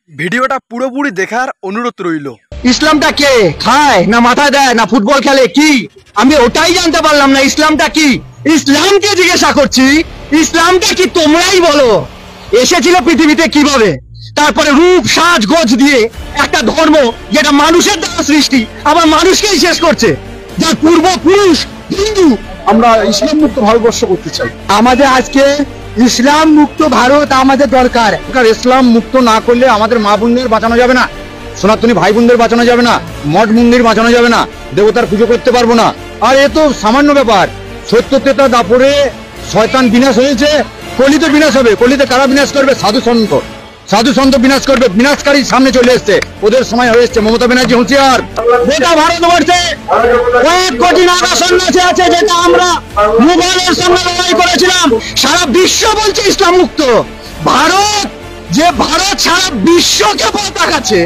ভিডিওটা পুরোপুরি দেখার অনুরোধ রইল। ইসলামটা কে খায় না মাথা দেয় না ফুটবল খেলে কি আমি ওটাই জানতে পারলাম না। ইসলামটা কি? ইসলামকে জিজ্ঞাসা করছি ইসলামটা কি তোমরাই বলো। এসেছিল পৃথিবীতে কিভাবে, তারপরে রূপ সাজ গোজ দিয়ে একটা ধর্ম যেটা মানুষের দ্বারা সৃষ্টি আবার মানুষকেই শেষ করছে, যার পূর্বপুরুষ হিন্দু। আমরা ইসলাম মুক্ত ভারতবর্ষ করতে চাই। আমাদের আজকে ইসলাম মুক্ত ভারত আমাদের দরকার। ইসলাম মুক্ত না করলে আমাদের মা বোনদের বাঁচানো যাবে না, সনাতনী ভাই বোনদের বাঁচানো যাবে না, মঠ মন্দির বাঁচানো যাবে না, দেবতার পুজো করতে পারবো না। আর এ তো সামান্য ব্যাপার। সত্য তেতা দাপরে শয়তান বিনাশ হয়েছে, কলিতে বিনাশ হবে। কলিতে কারা বিনাশ করবে? সাধু সন্ত। সাধু সন্ত বিনাশ করবে। বিনাশকারী সামনে চলে এসছে, ওদের সময় হয়ে এসছে। মমতা ব্যানার্জি হুঁশিয়ার। গোটা ভারতবর্ষে কয়েক কোটি নাগা সন্ন্যাসী আছে, যেটা আমরা মুঘলের সঙ্গে লড়াই করেছিলাম। সারা বিশ্ব বলছে ইসলাম মুক্ত ভারত। যে ভারত সারা বিশ্বকে পথ দেখাচ্ছে,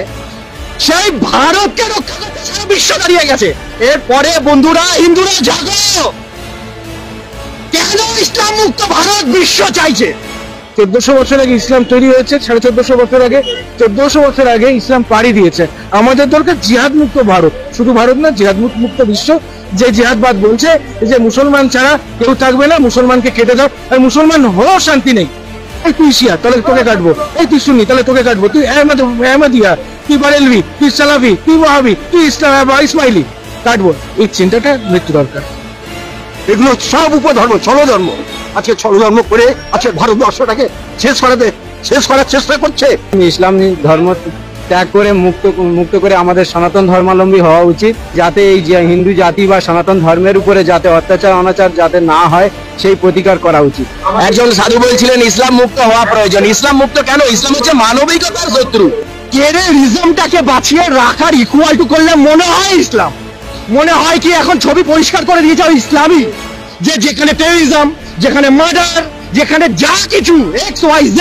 সেই ভারতকে রক্ষা করতে সারা বিশ্ব দাঁড়িয়ে গেছে। এরপরে বন্ধুরা হিন্দুরা জাগো, কেন ইসলাম মুক্ত ভারত বিশ্ব চাইছে? 1400 বছর আগে ইসলাম তৈরি হয়েছে, 1450 বছর আগে, 1400 বছর আগে ইসলাম পাড়ি দিয়েছে। আমাদের দরকার জিহাদ মুক্ত ভারত, শুধু ভারত না, জিহাদ মুক্ত বিশ্ব। যে জিহাদবাদ বলছে যে মুসলমান ছাড়া কেউ থাকবে না, মুসলমানকে কেটে দাও, আর মুসলমান হয়েও শান্তি নেই। এই তুই শিয়া, তাহলে তোকে কাটবো। এই তুই সুন্নি, তাহলে তোকে কাটবো। তুই আহমদিয়া, তুই বারেলভি, তুই সালাফি, তুই ওয়াহাবি, তুই ইসমাইলি, কাটবো। এই চিন্তাটা মৃত্যু দরকার। এগুলো সব উপধর্ম, ছলধর্ম। আজকে ছলধর্ম করে আজকে ভারতবর্ষটাকে শেষ করার চেষ্টা করছে। ইসলাম ধর্ম ত্যাগ করে মুক্ত করে আমাদের সনাতন ধর্মাবলম্বী হওয়া উচিত, যাতে এই যে হিন্দু জাতি বা সনাতন ধর্মের উপরে যাতে অত্যাচার অনাচার যাতে না হয় সেই প্রতিকার করা উচিত। একজন সাধু বলছিলেন ইসলাম মুক্ত হওয়া প্রয়োজন। ইসলাম মুক্ত কেন? ইসলাম হচ্ছে মানবিকতার শত্রু। টেররিজমটাকে বাঁচিয়ে রাখার ইকুয়াল টু করলে মনে হয় ইসলাম। মনে হয় কি এখন ছবি পরিষ্কার করে দিয়েছে ইসলামী, যে যেখানে টেররিজম, যেখানে মার্ডার, যেখানে যা কিছু XYZ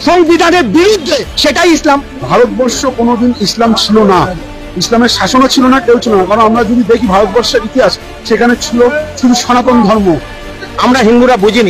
সংবিধানের বিরুদ্ধে, সেটাই ইসলাম। ভারতবর্ষ কোনোদিন ইসলাম ছিল না, ইসলামের শাসনও ছিল না, কেউ ছিল না। কারণ আমরা যদি দেখি ভারতবর্ষের ইতিহাস, সেখানে ছিল শুধু সনাতন ধর্ম। আমরা হিন্দুরা বুঝিনি।